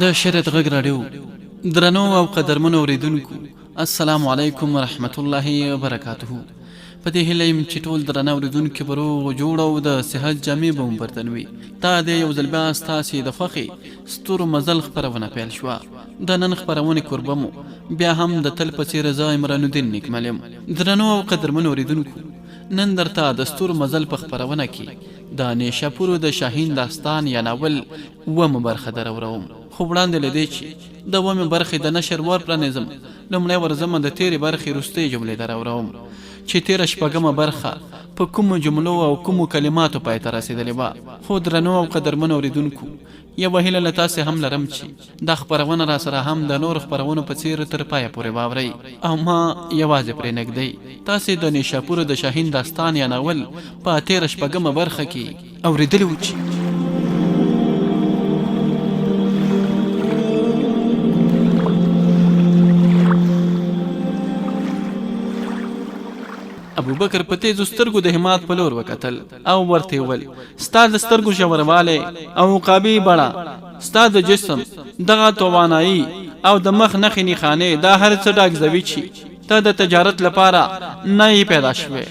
د شریعت غږ راډیو درنو او قدرمنو اوریدونکو السلام علیکم ورحمت الله وبرکاته. په دې هیله یم چې ټول درنه اوریدونکي به روغ جوړ او د صحت جامې به مو برتن وي. دا د یو ځل بیا ستاسې د خوښې ستورو مزل خپرونه پیل شوه. د نن خپرونې کوربه مو بیا هم د تل په څېر زه عمران الدین نیکمل یم. درنو او قدرمنو اوریدونکو، نن درته د ستورو مزل په خپرونه کې د نیشاپورو د شاهین داستان یا ناول اوومه برخه دروروم. خو وړاندې له دې چې د اوومې برخې د نشر ور پرانیزم، لومړی ورځمه د تېرې برخې وروستۍ جملې دروروم چې تېره شپږمه برخه په کومو جملو او کومو کلماتو پای ته رسېدلې وه. خو درنو او قدرمنو اوریدونکو، یوه هیله له تاسې هم لرم چې دا خپرونه را سره هم د نورو خپرونو په څېر تر پایه پورې واورئ او ما یوازې پرې نږدئ. تاسې د نیشاپورو د شاهین داستان یا ناول په تېره شپږمه برخه کې اورېدلي وو چې ابوبکر په تیزو سترګو د همات په لور وکتل او ورته وویل: ستا د سترګو ژوروالی او عقابي بڼه، ستا د جسم دغه توانایي او د مخ نښې نښانې دا هر څه ډاګزوي چې ته د تجارت لپاره نه یې پیدا شوې.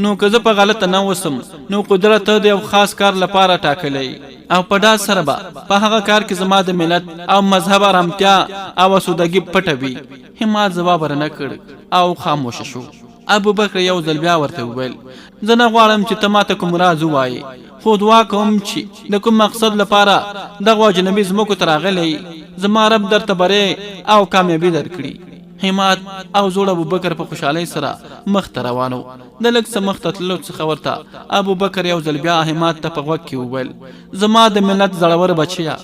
نو که زه په غلطه نه وسم، نو قدرت ته د یو خاص کار لپاره ټاکلی او په ډاډ سره به په هغه کار کې زما د ملت او مذهب ارامتیا او اسودګي پټه وي. همات ځواب ورنه کړ او خاموشه شو. ابوبکر یو ځل بیا ورته وویل: زه نه غواړم چې ته ماته کوم راز ووایې، خو دعا کوم چې د کوم مقصد لپاره دغو اجنبي ځمکو ته راغلی، زما رب درته بری او کامیابي درکړي. همات او زوړ ابوبکر په خوشحالۍ سره مخ ته روانو. د لږ څه مخ ته تللو څخه ورته ابوبکر یو ځل بیا همات ته په غوږ کې وویل: زما د ملت زړور بچیه،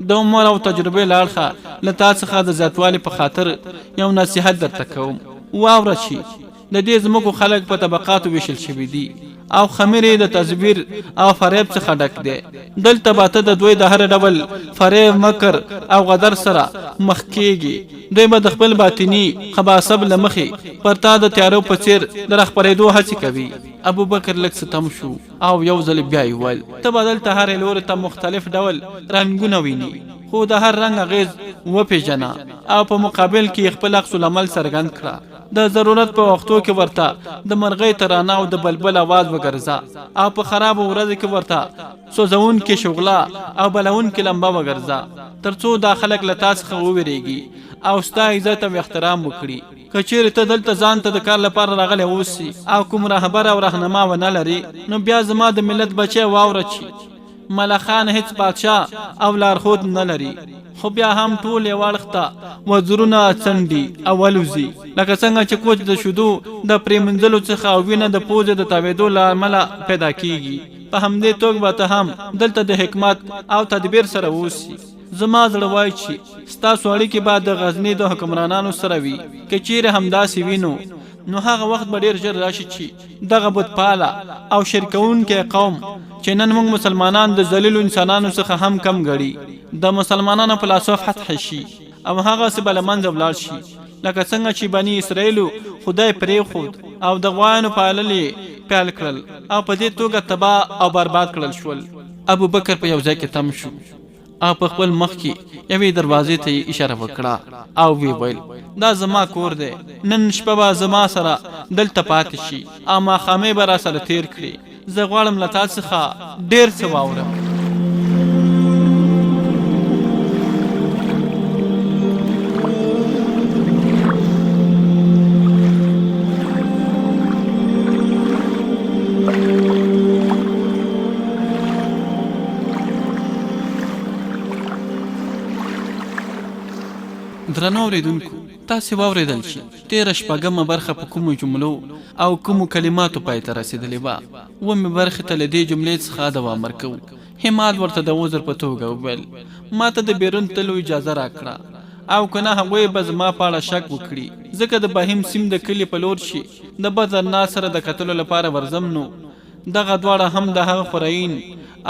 د عمر او تجربې له اړخه له تا څخه د زیاتوالي په خاطر یو نصیحت درته کوم. واوره چې د دې ځمکو خلک په طبقاتو ویشل شوي دي او خمیرې د تزویر او فریب څخه ډک دی. دلته به ته د دوی د هر ډول فریب، مکر او غدر سره مخ کېږي. دوی به د خپل باطني خباثب له مخې پر تا د تیارو په څېر د راخپرېدو هڅې کوي. ابوبکر لږ څه تم شو او یو ځل بیا یې وویل: ته به دلته هرې لوري ته مختلف ډول رنګونه ویني، خو د هر رنګ اغېز وپېژنه او په مقابل کې خپل عکس العمل څرګند کړه. د ضرورت په وختو کې ورته د مرغۍ ترانه او د بلبل आवाज وګرځه او په خرابو ورځو کې ورته سوځونکې شغله او بلونکې لمبه وګرځه، ترڅو دا خلک له تا څخه وویریږي او ستا عزت او احترام وکړي. که چیرې ته دلته ځان ته د کار لپاره راغلی اوسې او کوم رهبر او رهنما ونه لري، نو بیا زما د ملت بچی واوره چې ملخان هیڅ بادشاه او لارښود نه لري، خو بیا هم ټول یو اړخ ته وزرونه څنډي او الوزي، لکه څنګه چې کوچ د شیدو د پرېمنځلو څخه او وینه د پوزې د تاوېدو له امله پیدا کیږي. په همدې توګه به ته هم دلته د حکمت او تدبیر سره اوسي. زما زړه وایي چې ستاسو اړیکې به د غزني د حکمرانانو سره وي. که چیرې همداسې وي نو هغه وخت به ډېر ژر راشي چې دغه بتپاله او شرکوونکی قوم چې نن موږ مسلمانان د ذلیلو انسانانو څخه هم کم ګڼي، د مسلمانانو په لاسو فتح شي او هغسې به له منځه ولاړ شي، لکه څنګه چې بني اسرائیلو خدای پرېښود او د غوایانو پالل یې پیل کړل او په دې توګه تباه او برباد کړل شول. ابوبکر په یو ځای کې تم شو او په خپل مخ کې یوې دروازې ته یې اشاره وکړه او ویې ویل: دا زما کور دی، نن شپه به زما سره دلته پاتې شي او ماښامۍ به را سره تېر کړي. زه غواړم له تا څخه ډېر څه واورم. درنو اوریدونکو، تاسې واورېدل چې تېره شپږمه برخه په کومو جملو او کومو کلماتو پای ته رسېدلې وه. اوومې برخې ته له دې جملې څخه دوام ورکوو. همات ورته د عذر په توګه وویل: ما ته د بیرون تلو اجازه راکړه، او که نه هغوی به زما په اړه شک وکړي، ځکه د بهیم سیم د کلي په لور چې د بدرنا سره د کتلو لپاره ورځم، نو دغه دواړه هم د هغه خورین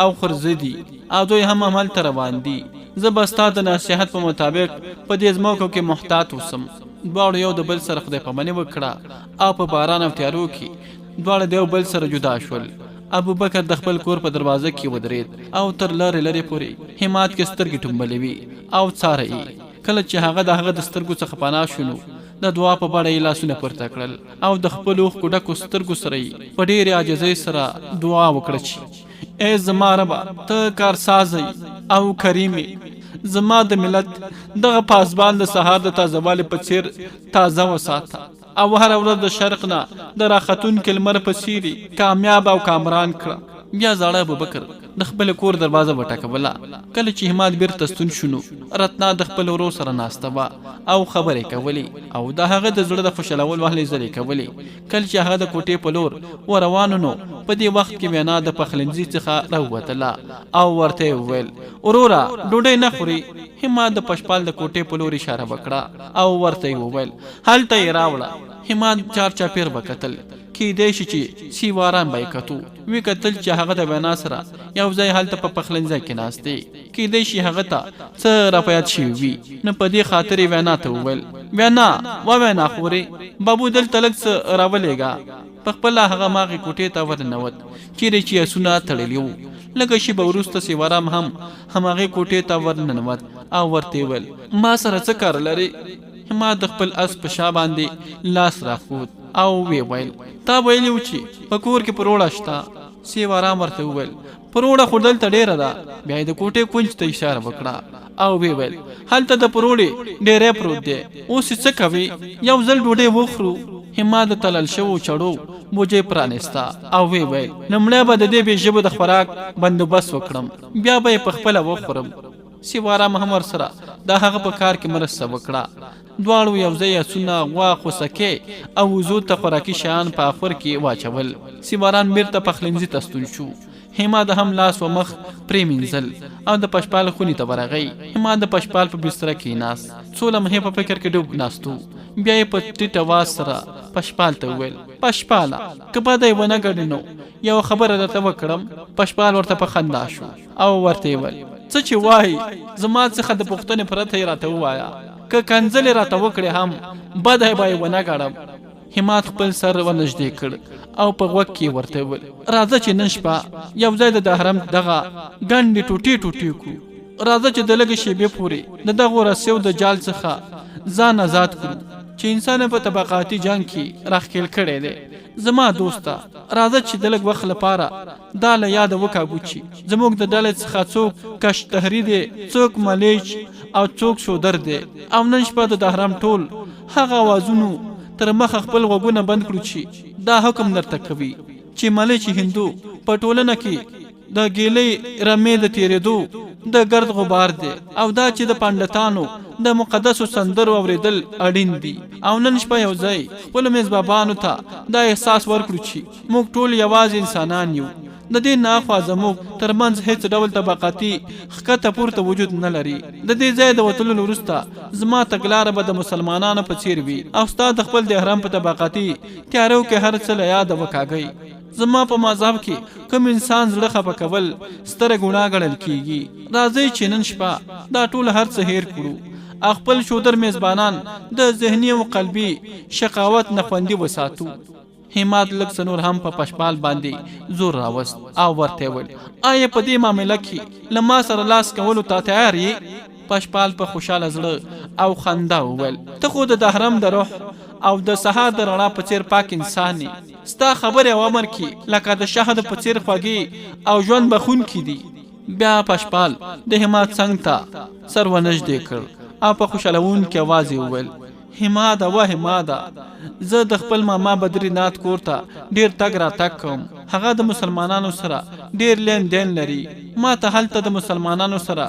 او خرزه دي او دوی هم هملته روان دي. زه به ستا د نصیحت په مطابق په دې ځمکو کې محتاط اوسم. دواړو یو د بل سره خدای پاماني وکړه او په باران او تیارو کې دواړه د یو بل سره جدا شول ابو بکر د خپل کور په دروازه کې ودرېد او تر لارې لرې پورې همات کې سترګې ټومبلې وي او څاره کله چې هغه د هغه د سترګو څخه پناه شونو د دعا په بڼه یې لاسونه پورته کړل او د خپلو اوښکو ډکو سترګو سره یې په ډېرې عاجزۍ سره دعا وکړه چې ای زما ربه ته کارسازی او کریمې زما د ملت دغه پاسبان د سهار د تازهوالي په څېر تازه وساته او هره ورځ د شرق نه د راختونکي لمر په څېرې کامیاب او کامران کړه. بیا زاړه ابوبکر د خپل کور دروازه وټکوله. کله چې همات بیرته ستون شونو رتنا د خپل ورور سره ناسته وه او خبرې کولې او د هغه د زړه د خوشحالولو هلې ځلې کولې. کله چې هغه د کوټې په لور وروانو نو په دې وخت کې وینا د پخلنځي څخه راووتله او ورته یې وویل وروره ډوډۍ نه خوري. همات د پشپال د کوټې په لور اشاره وکړه او ورته یې وویل هلته یې راوړه. همات چار چاپیر وکتل کیدای شي چې سیواران به یې کتو وی کتل چې هغه د وینا سره یو ځای هلته په پخلنځي کې ناست دی. کیدای شي هغه ته څه راپیاد شوي وي نو په دې خاطر یې وینا ته وویل وینا وینا خورې بابو دلته لږ څه راولېږه. په خپله هغه ماغې کوټې ته ورننوت چیرې چې اسونه تړلي وو. لږه شېبه وروسته سیوارام هم هماغې کوټې ته ورننوت او ورته ویل ما سره څه کار لرې. ما د خپل اس په شا باندې لاس راښود او وی ویل تا ویلي و چې په کور کې پروړه شته. سیوارام ورته وویل پروړه خو دلته ډېره ده. بیا یې د کوټې کونج ته اشاره وکړه او وی ویل هلته د پروړې ډېری پروت دی اوس څه کوي یو ځل ډوډۍ وخورو. همات د تلل شوو چړو بوجۍ پرانسته او وی ویل لومړی به د دې بې ژبو د خوراک بندوبست وکړم بیا به یې پخپله وخورم. سیوارام هم ورسره د هغه په کار کې مرسته وکړه. دواړو یو ځای اسونه غوا خوسکې او وزو ته خوراکي شیان په اخور کې واچول. سیواران بیرته پخلنځي ته ستون شو. همات هم لاس و مخ پرېمینځل او د پشپال خونې ته ورغی. همات د پشپال په بستره کې ناست څو لمحې په فکر کې ډوب ناستو. بیا یې په ټیټ اواز سره پشپال ته وویل پشپاله که بدی ونه ګڼې نو یو خبره درته وکړم. پشپال ورته په خندا شو او ورته یې ویل څه چې وایي زما څخه د پوښتنې پرته یې راته ووایه که کنځلې راته وکړې هم بدی به یې ونه ګڼم. همات خپل سر ورنږدې کړ او په غوږ کې ورته وویل راځه چې نن شپه یو ځای د حرم دغه ګنډې ټوټې ټوټې کړو. راځه چې د لږې شېبې پورې د دغو رسیو د جال څخه ځان آزاد کړو چې انسان په طبقاتي جنګ کې راښکېل کړی دی. زما دوسته راځه چې د لږ وخت لپاره دا له یاده وکاږو چې زموږ د ډلې څخه څوک کشتهري دی څوک ملیچ او څوک شودر دی او نن شپه د حرم ټول هغه اوازونو تر مخه خپل غوږونه بند کړو چې دا حکم درته کوي چې ملیچ هندو په ټولنه کې د ګیلې رمې د تیرېدو د ګرد غبار دی او دا چې د پنډتانو د مقدسو سندرو اوریدل اړین دي. او نن شپه یو ځای خپلو میزبابانو ته دا احساس ورکړو چې موږ ټول یوازې انسانان یو. د دې نه اخوا زموږ ترمنځ هیڅ ډول طبقاتي ښکته پورته وجود نه لري. د دې ځای د وتلو وروسته زما تګلاره به د مسلمانانو په څیر وي او ستا د خپل د احرام په طبقاتي تیارو کې هر څه له یاده وکاږئ. زما په مذهب کې کوم انسان زړه خفه کول ستره ګناه ګڼل کیږي. راځئ چې نن شپه دا ټول هر څه هیر کړو. خپل شودر میزبانان د ذهني او قلبي شقاوت نه خوندي وساتو. همات لږ څه نور هم په پشپال باندې زور راوست او ورته ویل آیا په دې معامله کې له ما سره لاس کولو ته تیار یې؟ پشپال په خوشحاله زړه او خندا وویل ته خو د حرم د روح او د سهار د رڼا په څیر پاک انسان یې. ستا خبرې او امر کې لکه د شهد په څیر خوږې او ژوند بخونکي دي. بیا پشپال د همات څنګ ته سر ونږدې کړ او په خوشحالونکي اواز یې وویل هماده و هماده زه د خپل ماما بدري نات کور ته ډېر تګ راتګ کوم. هغه د مسلمانانو سره ډېر لین دین لري. ما ته هلته د مسلمانانو سره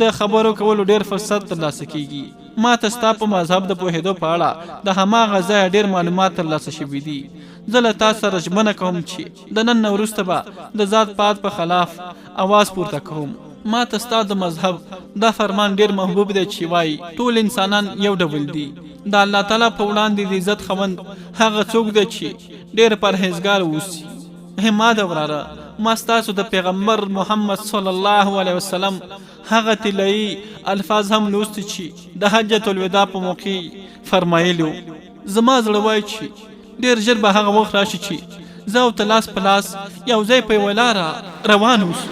د خبرو کولو ډېر فرصت ترلاسه کیږي. ما ته ستا په مذهب د پوهېدو په اړه د هماغه ځایه ډېر معلومات ترلاسه شوي دي. زه له تا سره ژمنه کوم چې د نن نه وروسته به د ذات پات په خلاف اواز پورته کوم. ما ته ستا د مذهب دا فرمان ډېر محبوب دی چې وایي ټول انسانان یو ډول دي. د الله تعالی په وړاندې د عزت خوند هغه څوک دی چې ډېر پرهیزګار اوسي. هماده وراره ما ستاسو د پیغمبر محمد صلی الله علیه وسلم هغه طلایي الفاظ هم لوستي چې د حجة الوداع په موقع فرمایلو. زما زړه وایي چې ډېر ژر به هغه وخت راشي چې زه او ته لاس په لاس یو ځای په یوه لاره روان اوسو.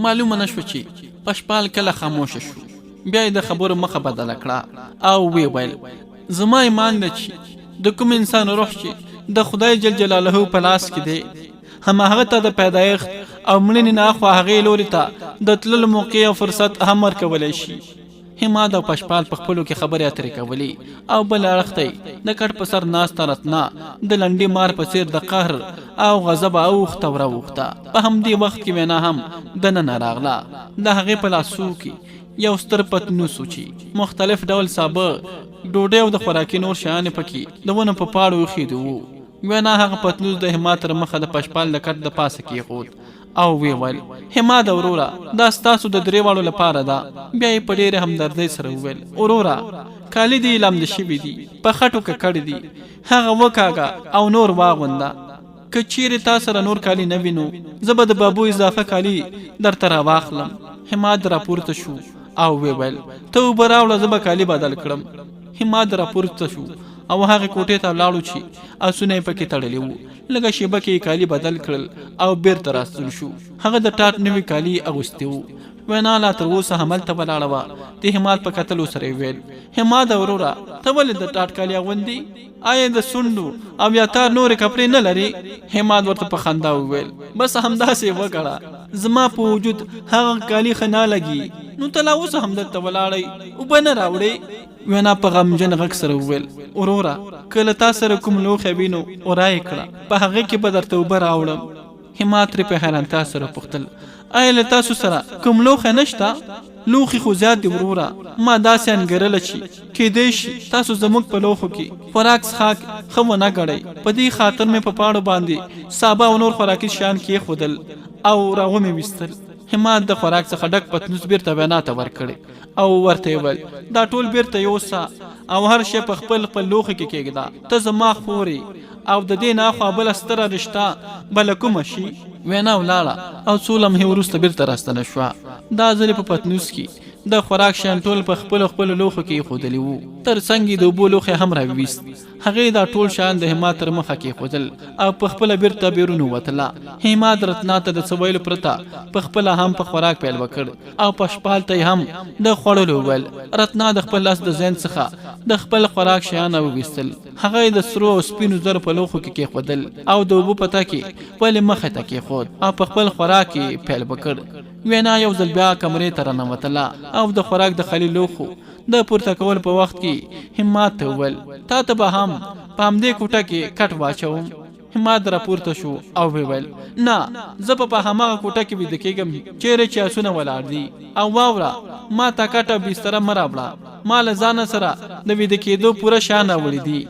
معلومه نشوه چې پشپال کله خاموشه شو. بیا یې د خبرو مخه بدله کړه او ویې ویل زما ایمان ده چې د کوم انسان روح چې د خدای جل جلاله په لاس کې دی هماغه ته د پیدایښت او مړینې نه اخوا هغې لوري ته د تللو موقع او فرصت هم ورکولی شي. حماد او پشپال په خپلو کې خبرې اترې کولې او بل اړخ ته د کټ په سر ناسته رتنا د لنډې مار په څېر د قهر او غضب اوښته وراوښته. په همدې وخت کې وینا هم دننه راغله. د هغې په لاسو کې یو ستر پتنوس و چې مختلف ډول سابه ډوډۍ او د خوراکي نور شیانې پکې د ونو په پاڼو ایښي وو. وینا هغه پتنوس د حماد تر مخه د پشپال د کټ د پاسه کېښود او وی ویل حماد وروره دا ستاسو د درې واړو لپاره ده. بیا یې په ډېرې همدردۍ سره وویل وروره کالي دي لامده شوي دي په خټو ککړ دي هغه وکاږه او نور واغونده. که چیرې تا سره نور کالي نه وي نو زه به د بابو اضافه کالي درته راواخلم. حماد راپورته شو او وی ویل ته اوبه راوړه زه به کالي بدل کړم. حماد راپورته شو او هغه کوټې ته لاړو چې آسونه یې پکې تړلي وو. لږه شیبه کې کالي بدل کړل او بیرته راستون شو. هغه د ټاټ نوي کالي اغوستي وو. وینا لا تر اوسه هملته ولاړه وه. د حماد په کتلو سره یې ویل حماد وروره ته ولې د ټاټ کالي اغوندي؟ آیا د سونډو او یا تا نورې کپړې نه لري؟ حماد ورته په خندا وویل بس همداسې وګړه زما په وجود هغه کالي ښه نه لګي نو ته لا اوسه همدلته ولاړئ اوبه نه راوړئ. وینا په غمجن غږ سره وویل وروره کله تا سره کوم لوښی وي نو ورایې کړه په هغې کې به درته اوبه راوړم. حماد ترې په حیرانتیا سره پوښتل آیا له تاسو سره کوم لوښی نشته؟ لوښي خو زیات دي وروره ما داسې انګېرله چې کیدی شي تاسو زموږ په لوښو کې خوراک څښاک ښه ونه ګڼئ. په دې خاطر مې په پاڼو باندې سابه او نور خوراکي شیان کېښودل او راومې ویستل. حماد د خوراک څخه ډک پتنوس بیرته وینا ته ورکړی او ورته یې ویل دا ټول بیرته یوسه او هر شی په خپل خپل لوښي کې کېږده. ته زما خورې او د دې نه اخوا بله ستره رشته بله کومه شي؟ وینا ولاړه او څو لمحې وروسته بیرته راستنه شوه. دا ځل په پتنوس کې د خوراک شیان ټول په خپلو لوښو کې ایښودلي وو. تر څنګ یې د اوبو لوښی هم راویست. هغې دا ټول شیان د حماد تر مخه کېښودل او په خپله بیرته بیرون ووتله. حماد رتنا ته د څه ویلو پرته په خپله هم په خوراک پیل وکړ او پشپال ته یې هم د خوړلو وویل. رتنا د خپل لاس د ذهن څخه د خپل خوراک شیان راوویستل. هغه یې د سرو او سپینو زرو په لوښو کې کېښودل او د اوبو په تکې ولې مخې ته کېښود او په خپل خوراک کې پیل وکړ. وینا یو ځل بیا کمرې ته رانوتله او د خوراک د خالي لوښو د پورته کول په وخت کې حماد ته وویل تا ته به هم په همدې کوټه کې کټ واچوم. حماد راپورته شو او ویل نه زه په هماغه کوټه کې ویده کېږم چیرې چې آسونه ولاړ دي. او واوره ما ته کټ او بستره مه راوړه ما له ځانه سره د ویده کېدو پوره شیان راوړي دي.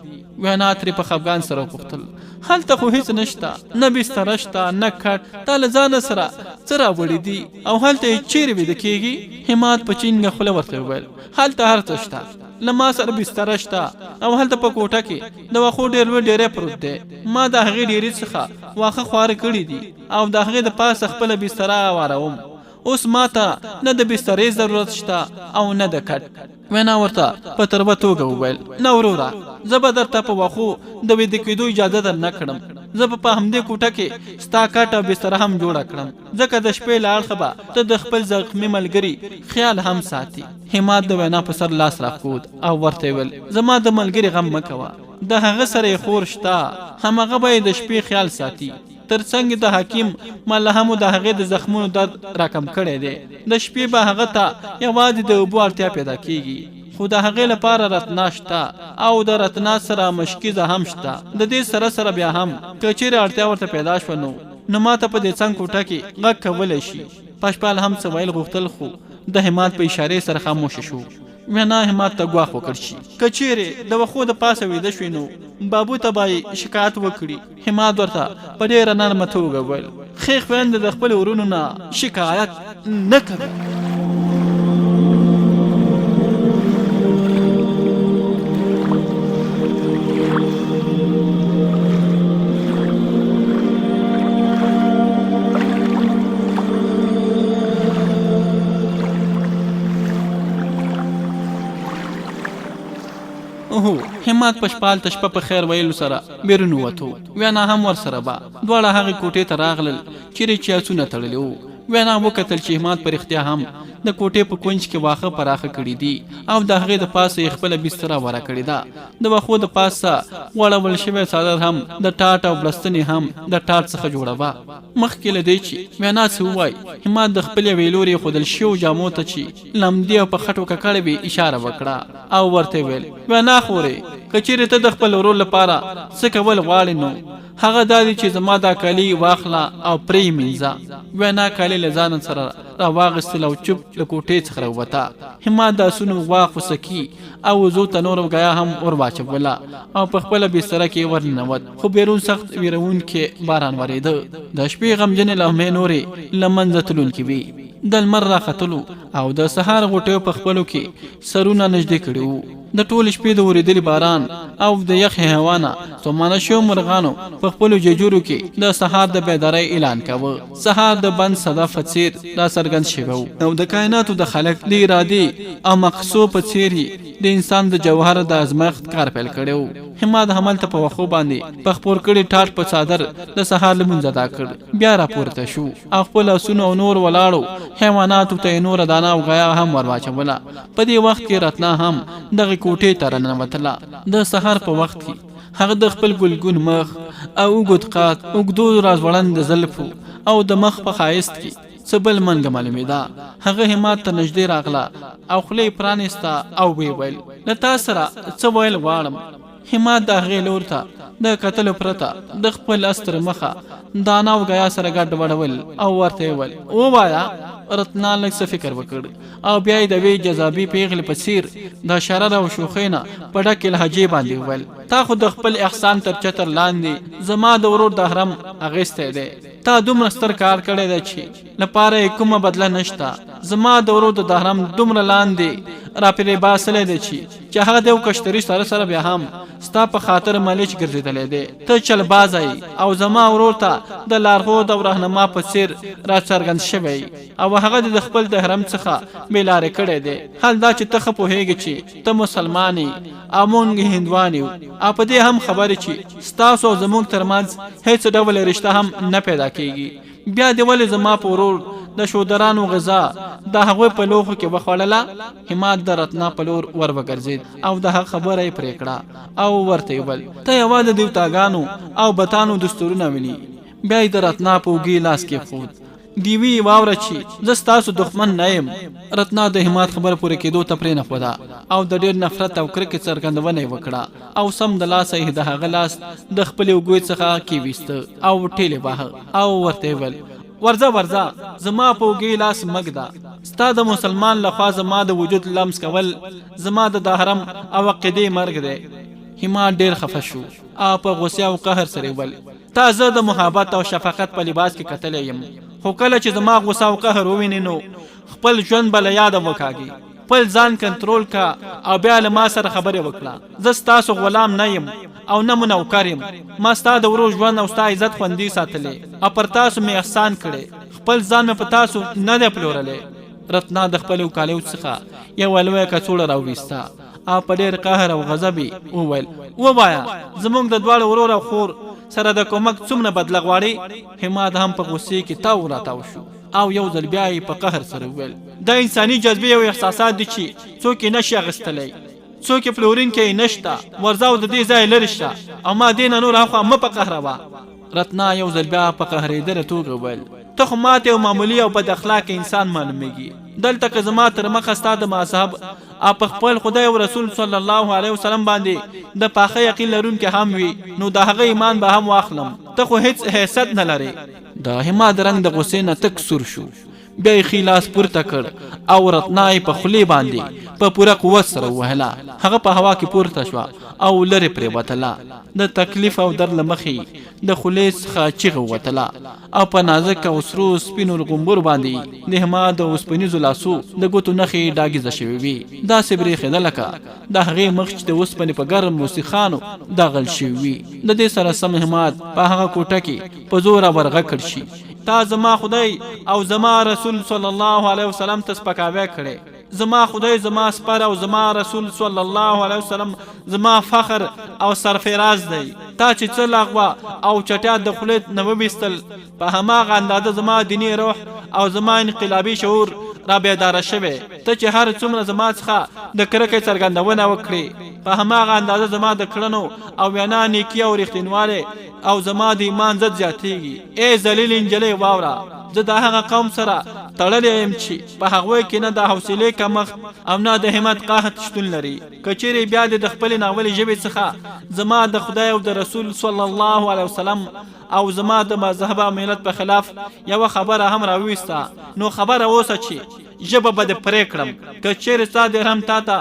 وینا ترې په خفګان سره وپوښتل هلته خو هیڅ نشته نه بستره شته نه کټ تا له ځانه سره څه راوړي دي او هلته یې چیرې ویده کېږي؟ حماد په چینګه خوله ورته وویل هلته هر څه شته له ما سره بستره شته او هلته په کوټه کې د واښو ډېر لوی ډېری پروت دی. ما د هغې ډېري څخه واښه خواره کړي دي او د هغې د پاسه خپله بستره واروم. اوس ما ته نه د بسترې ضرورت شته او نه د کټ. وینا ورته په تربه توګه وویل نه وروره زه به درته په واښو د ویده کېدو اجازه در نه کړم. زه په همدې کوټه کې ستا کټ او بستره هم جوړه کړم ځکه د شپې له اړخه به ته د خپل زخمي ملګري خیال هم ساتي. حماد د وینا په سر لاس راښود او ورته ویل زما د ملګري غم مه کوه د هغه سره یې خور شته همغه به یې د شپې خیال ساتي. تر څنګ د حکیم ملهمو د هغې د زخمونو درد راکم کړی دی. د شپې به هغه ته یوازې د اوبو اړتیا پیدا کېږي خو د هغې لپاره رتنا شته او د رتنا سره مشکیزه هم شته. د دې سره بیا هم که چیرې اړتیا ورته پیدا شوه نو ما ته په دې څنګ کوټه کې غږ کولی شي. پشپال هم څه ویل غوښتل خو د حماد په اشارې سره خاموشه شو. وینا حماد ته ګواښ وکړ شي که چیرې د وښو د پاسه ویده شوې نو بابو ته به شکایت وکړي. حماد ورته په ډېره نرمه توګه وویل ښې خویندې د خپلو ورونو نه شکایت نه کوي. همت په شپال تشپه په خیر ویلو سره بیرون ووتو. ویانا هم ورسره به دواړه هغې کوټې ته راغلل چیرې چې اسونه تړلي وو. ویانا وکتل چې همت په رښتیا هم د کوټې په کونج کې واښه پراخه کړي دي او د هغې د پاسه یې خپله بستره وره کړې ده. د واښو د پاسه غوړول شوی څادر هم د ټاټ او بلستنې هم د ټاټ څخه جوړه وه. مخکې له دې چې ویانا څه ووایي، همت د خپلې یوې لورې ښودل شویو جامو ته چې لمدې او په خټو ککړې وې اشاره وکړه او ورته ویل: ویانا خورې، که چیرې ته د خپل ورور لپاره څه کول غواړې نو هغه دا دی چې زما دا کالي واخله او پرې یې مینځه. ویانا کالي له ځان سره را واغېستل او چوپ له کوټې څخه راووته. همت د اسونو غوا خوسکي او وضو تنور او ګیا هم ور واچوله او په خپله بستره کې ورننوت. خو بیرون سخت ویرونکی باران ورېده. د شپې غمجنې لمحې نورې له منځه تلونکې وې. د لمر راختلو او د سهار غوټیو په خپلو کې سرونه نږدې کړي وو. د ټول شپې د ورېدلي باران او د یخې هوا نه ستومانه شوو مرغانو په خپلو ججورو کې د سهار د بیدارۍ اعلان کاوه. سهار د بند صدف په څېر را څرګند شوی و او د کائناتو د خلق د ارادې او مقصو په څېر د انسان د جوهر د ازمایښت کار پیل کړی و. همت هملته په وښو باندې په خپور کړي ټاټ په څادر د سهار لمونځ ادا کړ. بیا راپورته شو او خپل اسونه او نور ولاړو حیواناتو ته یې نوره دانه او غیا هم ور واچوله. په دې وخت کې راتنا هم دغې کوټې ته راننوتله. د سهار په وخت کې هغه د خپل ګلګون مخ او اوږد قد اوږدو رازوړند زلفو او د مخ په ښایست کې څه بل منګه معلومېده. هغه همت ته نږدې راغله او خوله یې پرانیسته او ویې ویل: له تا سره څه ویل غواړم. همت د هغې لور ته د کتلو پرته د خپل استر مخه دانا او ګیا سره ګډ وډول او ورته یې ویل: ووایه. رتنا لږ څه فکر وکړ او بیا یې د وی جذابي پیغلې په څېر د شرر او شوخۍ نه په ډکې لهجې باندې وویل: تا خو د خپل احسان تر چتر لاندې زما د ورور د حرم اخیستی دی. تا دومره ستر کار کړی دی چې لپاره یې کومه بدله نشته. زما د ورور د حرم دومره لاندې راپرې باسلی دی چې هغه د یو کشتري سره بیا هم ستا په خاطر ملیچ ګرځېدلی دی. ته چلبازه یې او زما ورور ته د لارښود او رهنما په څېر را څرګند شوی او هغه د خپل د حرم څخه بېلارې کړی دی. حال دا چې ته ښه پوهېږې چې ته مسلمان یې او موږ هندوان یو او په دې هم خبرې چې ستاسو او زموږ ترمنځ هېڅ ډول رشته هم نه پیدا کېږي. بیا دې ولې زما په ورور د شودرانو غذا د هغوی په لوښو کې وخوړله؟ همت د رتنا په لور ور وګرځېد او د هغه خبره یې پرې کړه او ورته یې وویل: ته یوازې د دیوتاګانو او بتانو دستورونه ویني. بیا یې د رتنا په اوږې لاس کېښود. دیوی واوره چې زه ستاسو دښمن نه یم. رتنا د همت خبره پورې کېدو ته پرېنښوده او د ډېر نفرت او کرکې څرګندونه یې وکړه او سم د لاسه یې د هغه لاس د خپلې اوږې څخه کېویسته او ټېلې واهه او ورته یې ویل: ورځه زما په اوږې لاس مږده. ستا د مسلمان لخوا زما د وجود لمس کول زما د حرم او عقیدې مرګ دی. همت ډېر خفه شو او په غوسې او قهر سره ویل: تا زه د محبت او شفقت په لباس کې کتلی یم، خو کله چې زما غوسه او قهر ووینې نو خپل ژوند به له یاده وکاږي. خپل ځان کنټرول کا او بیا له ما سره خبرې وکړه. زه ستاسو غلام نه یم او نه مو نوکر یم. ما ستا د ورور ژوند او ستا عزت خوندي ساتلی او پر تاسو مې احسان کړی. خپل ځان مې په تاسو نه دی پلورلی. رتنا د خپلو کالیو څخه یوه لویه کڅوړه راوویسته او په ډېر قهر او غضب یې وویل: ووایه، زموږ د دواړو ورور او خور سره د کومک څومره بدله غواړې؟ همت هم په غوسې کې تاو راتاو شو او یو ځل بیا یې په قهر سره وویل: دا انساني جذبې او احساسات دي چې څوک یې نشي اخیستلی، څوک یې پلورونکی یې نشته. ورځه او د دې ځای لرې شه او ما دې نه نور هاخوا مه په قهروه. رتنا یو ځل بیا په قهرېدلې توګه وویل: ته خو ماته یو معمولي او بد اخلاقه انسان معلومېږي. دلته که زما تر مخه ستا د مذهب او په خپل خدای او رسول صلی الله علیه وسلم باندې د پاخه یقین لرونکي هم وي نو د هغه ایمان به هم واخلم. ته خو هیڅ حیثیت نه لرې. د همت رنګ د غوسې نه تک سور شو. بیا یې ښي لاس پورته کړ او رتنا یې په خولې باندې په پوره قوت سره ووهله. هغه په هوا کې پورته شوه او لرې پرېوتله. د تکلیف او درد له مخې د خولې څخه چیغه ووتله او په نازک او سرو سپینو غومبرو باندې د همت د اوسپنیزو لاسو د ګوتو نښې ډاګیزه شوې وې. داسې برېښېده لکه د هغې مخ چې د اوسپنې په ګرم موسیخانو داغل شوي وي. د دې سره سم همت په هغه کوټه کې په زوره ورغه کړ شي: تا زما خدای او زما رسول صلی الله علیه وسلم ته سپکاوی کړی. زما خدای زما سپر او زما رسول صلی الله علیه وسلم زما فخر او سرفراز دی. تا چې څه لغوه او چټیات د خولې نه وویستل په هماغه اندازه زما دیني روح او زما انقلابي شعور را بیداره شوی. ته چې هر څومره زما څخه د کرکې څرګندونه وکړې په هماغه اندازه زما د کړنو او وینا نیکي او رښتینوالی او زما د ایمان ضد زیاتېږي. ای ذلیل نجلۍ واوره، زه د هغه قوم سره تړلی یم چې په هغوی کې نه د حوصلې کمښت او نه د همت قحط شتون لري. که چیرې بیا د خپلې ناولې ژبې څخه زما د خدای او د رسول صلی الله علیه وسلم او زما د مذهب او ملت په خلاف یوه خبره هم راویسته، نو خبره اوسه چې ژبه به دې پرې کړم. که چیرې ستا درهم تا ته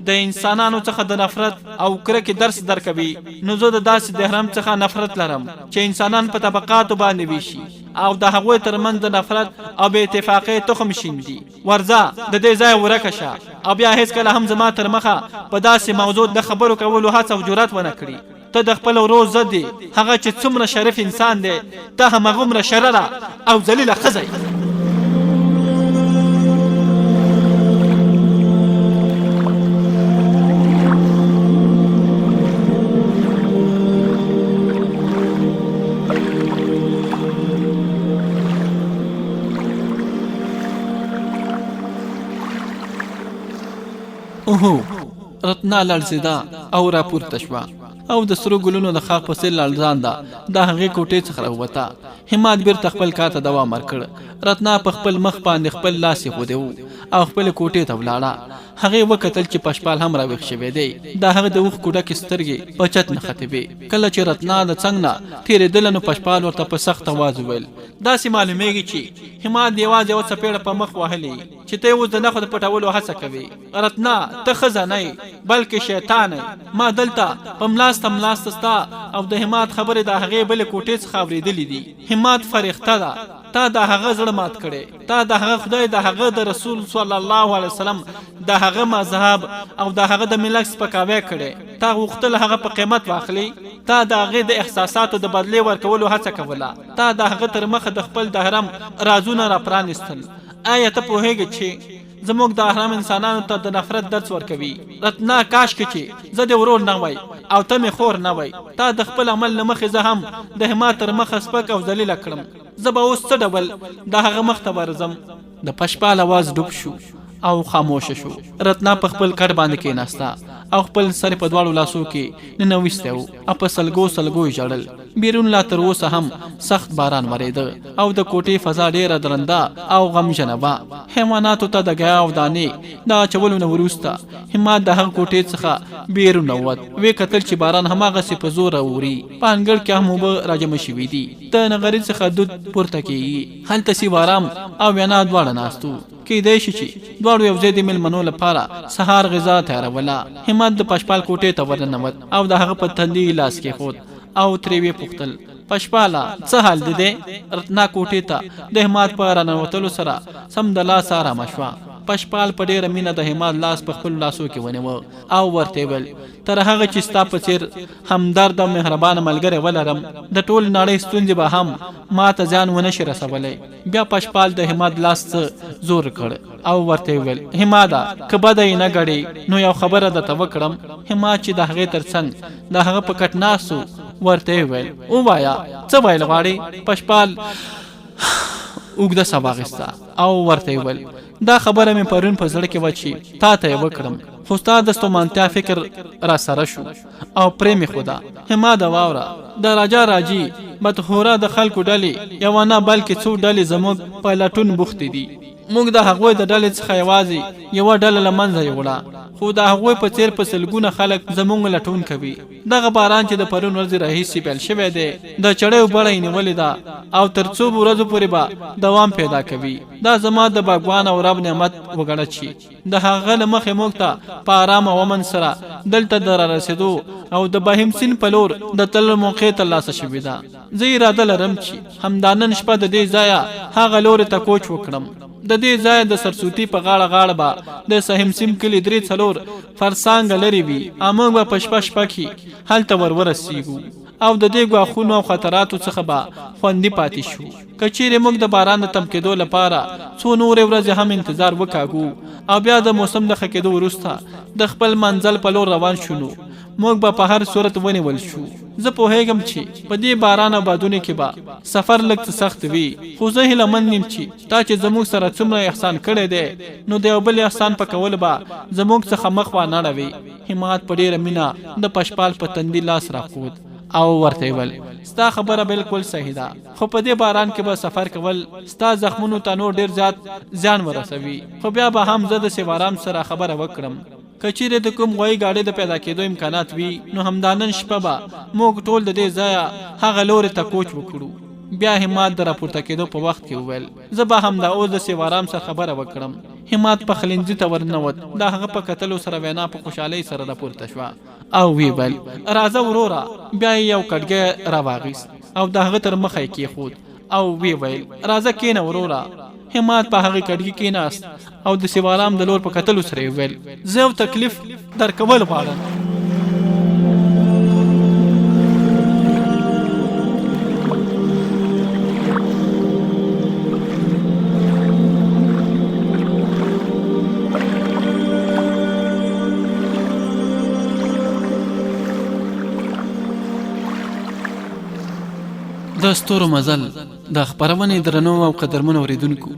د انسانانو څخه د نفرت او کرکې درس درکوي، نو زه د داسې درهم څخه نفرت لرم چې انسانان په طبقاتو باندې ویشي او د هغوی ترمنځ د نفرت او بې اتفاقۍ تخم شیندي. ورځه د دې ځای ورکه شه او بیا هیڅکله هم زما تر مخه په داسې موضوع د خبرو کولو هڅه او جرأت ونه کړي. ته د خپل ورور ضد دی، هغه چې څومره شریف انسان دی، ته همغومره شرره او ذلیله ښځه یې. اوهو، رتنا لړزېده او راپورته شوه او د سرو ګلونو د خاک په څېر لړزانده د هغې کوټې څخه راووته. همت بیرته خپل کار ته دوام ورکړ. رتنا په خپل مخ باندې خپل لاس ایښودی و او خپلې کوټې ته ولاړه. هغې وکتل چې پشپال هم راویښ شوی دی. د هغه د اوښ کوډکې سترګې په چت نښتې وې. کله چې رتنا د څنګ نه تېرېدله نو پشپال ورته په سخت اواز وویل. داسې معلومیږي چې همت د یوازې یوه څپېړه په مخ وهلې چې ته یې اوس د نښو د پټولو هڅه کوې. رتنا، ته ښځه نه یې بلکې شیطان یې. ما دلته په ملاسته ستا او د همت خبرې د هغې بلې کوټې څخه اورېدلې دي. همت فرښته ده، تا د هغه زړه مات کړی، تا د هغه خدای، د هغه د رسول صلی الله علیه وسلم، د هغه مذهب او د هغه د ملت سپکاوی کړی. تا غوښتل هغه په قیمت واخلي، تا د هغې د احساساتو د بدلې ورکولو هڅه کوله، تا د هغه تر مخه د خپل د حرم رازونه را پرانیستل. آیا ته پوهېږې چې زموږ د احرام انسانانو ته د نفرت درس ورکوي؟ رتنا، کاشکې چې زه د ورور نه وای او ته مې خور نه وای. تا د خپل عمل له مخې زه هم د همت تر مخه سپک او ذلیله کړم. زه به اوس څه ډول د هغه مخ ته ورځم؟ د پشپال اواز ډوب شو او خاموشه شو. رتنا په خپل کټ باندې کېناسته او خپل سر په دواړو لاسو کې ننویستی و او په سلګو یې ژړل. بیرون لا تر اوسه هم سخت باران ورېده او د کوټې فضا ډېره درنده او غمجنه وه. حیواناتو ته د ګیا او دانې د اچولو نه وروسته همت د هغه کوټې څخه بیرون ووت. ویې کتل چې باران هماغسې په زوره اوري. په انګړ کې هم اوبه راجمع شوي دي. د نغري څخه دود پورته کېږي. هلته سیب آرام او وینا دواړه ناست وو. کېدای شي چې دواړو یو ځای د مېلمنو لپاره سهار غذا تیاروله. همت د پشپال کوټې ته ورننوت او د هغه په تندي لاس کېښود او ترې ویې پوښتل: پشپاله، څه حال دی؟ رتنا کوټې ته د همت په راننوتلو سره سمدلاسه ارامه شوه. پشپال په ډېره مینه د همت لاس په خپلو لاسو کې ونیوه او ورته ویل: تر هغه چې ستا په څېر همدرد او مهربانه ملګری ولرم، د ټول نړۍ ستونزې به هم ما ته ځان ونه شي رسولی. بیا پشپال د همت لاس څه زور کړ او ورته ویل: همده، که بده یې نه ګڼې نو یو خبره درته وکړم. همت چې د هغې تر څنګ د هغه په کټ ناست و ورته ویل: ووایه، څه ویل غواړې؟ پشپال اوږده ساه واخیسته او ورته ویل: دا خبره مې پرون په زړه کې وه چې تا ته یې وکړم، خو ستا د ستومانتیا فکر را سره شو او پرې مې ښوده. همده، واوره، د راجا راجي متحوره د خلکو ډلې یوه نه بلکې څو ډلې زموږ په لټون بوختې دي. موږ د هغوی د ډلې څخه یوازې یوه ډله له منځه یوړه، خو د هغوی په څېر په سلګونه خلک زموږ لټون کوي. دغه باران چې د پرون ورځې راهیسې پیل شوی دی د چړیو بڼه یې نیولې ده او تر څو ورځو پورې به دوام پیدا کوي. دا زما د باغوان او رب نعمت وګڼه چې د هغه له مخې موږ ته په ارام او امن سره دلته د رارسېدو او د بهیم سیند په لور د تللو موقع ترلاسه شوې ده. زه اراده لرم چې همدا نن شپه د دې ځایه هغه لورې ته کوچ وکړم. د دې ځای د سرسوتي په غاړه به د سهمسیم کلي 3-4 فرسانګه لرې وي. موږ به په شپه کې هلته ورسیږو او د دې ګواښونو او خطراتو څخه به خوندي پاتې شو. که چیرې موږ د باران د تم کېدو لپاره څو نورې ورځې هم انتظار وکاږو او بیا د موسم د ښه کېدو وروسته د خپل منزل په لور روان شو، موږ به په هر صورت ونیول شو. زه پوهیږم چې په دې باران او بادونو کې به سفر لږ څه سخت وي، خو زه هیله یم چې تا چې زموږ سره څومره احسان کړی دی نو د یو بل احسان په کول به زموږ څخه مخ وانه اړوي. همت په ډېره مینه د پشپال په تندي لاس راښود او ورته ویل ستا خبره بالکل صحیح ده، خو په دې باران کې به سفر کول ستا زخمونو ته نور ډېر زیات زیان ورسوي. خو بیا به هم زه د سیوارام سره خبره وکړم، که چیرې د کوم غوایي ګاډۍ د پیدا کېدو امکانات وي نو همدا نن شپه به موږ ټول د دې ځایه هغه لوري ته کوچ وکړو. بیا همت د راپورته کېدو په وخت کې وویل زه به همدا اوس د سیوارام سره خبره وکړم. همت په خلنځي ته ورنوت، د هغه په کتلو سره وینا په خوشحالۍ سره راپورته شوه او وی ویل راځه وروره. بیا یو کډګی راواغیست او د هغه تر مخه یې کېښود او وی ویل راځه کېنه وروره. همت په هغه کډګي کېناست او د سیوارام د لور په کتلو سره یې ویل زه یو تکلیف درکول غواړم. د ستورو مزل د خپرونې درنو او قدرمنو اوریدونکو،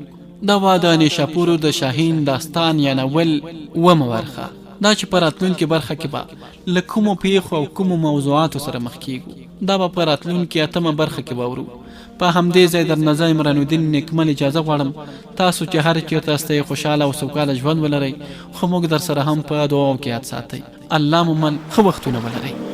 دا وا د نیشاپورو د شاهین داستان یا ناول اومه برخه دا چې په راتلونکې برخه کې به له کومو پیښو او کومو موضوعاتو سره مخ کیږو. دا به په راتلونکې اتمه برخه کې واورو. په همدې ځای درنه زه عمران الدین نیکمل اجازه غواړم تاسو چې هر چېرته استئ خوشحاله او سوکاله ژوند ولرئ، خو موږ در سره هم په دعاو کې یاد ساتئ. الله مو من ښه وختونه ولرئ.